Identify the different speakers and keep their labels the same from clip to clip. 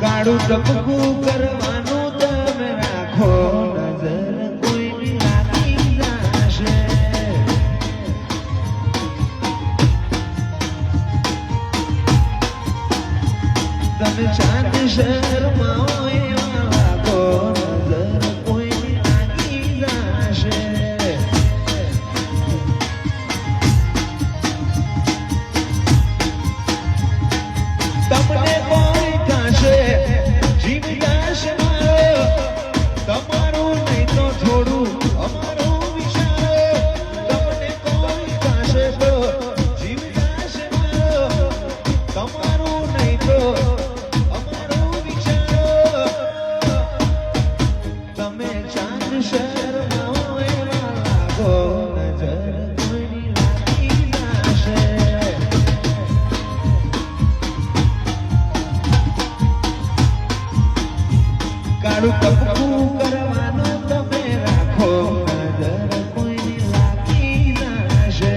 Speaker 1: કાળું ટપકું કરવાનું તમે રાખો નજર કોઈની લાગી જશે. તમે ચાંદ શર્માઓ એવા લાગો નજર કોઈની લાગી જશે. તમને કોઈ કાશે જીવદાશે મારો તમારું નહીં તો થોડું અમારું વિચારો. તમને કોઈ કાશે તો જીવદાશે મારો તમારું નહીં તો અમારું વિચારો. તમે ચાંદ શર્માઓ એવા લાગો નજર કોઈની લાગી જશે. કાળું ટપકું કરવાનું તમે રાખો નજર કોઈની લાગી જશે.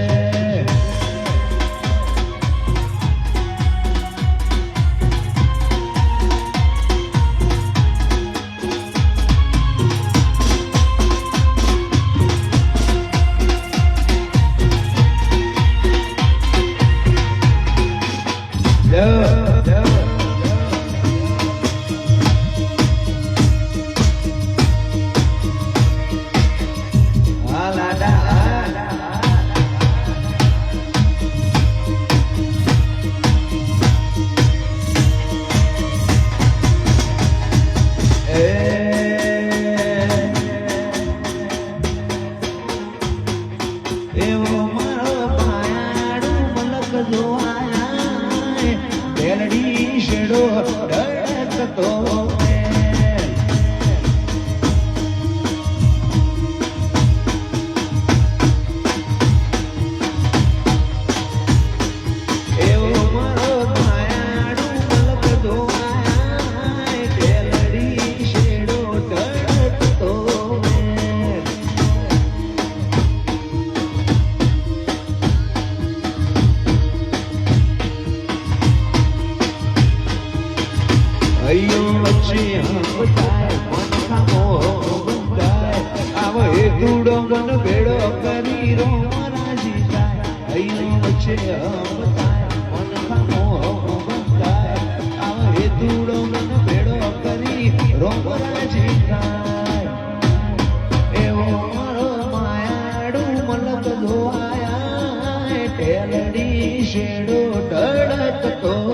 Speaker 1: એવો મારો પાયાડું મલક જોવાય બેલડી શેડો ડળકતો એવો મારો પાયાડું મલક જોવાય બેલડી શેડો ડળકતો. ટળકતો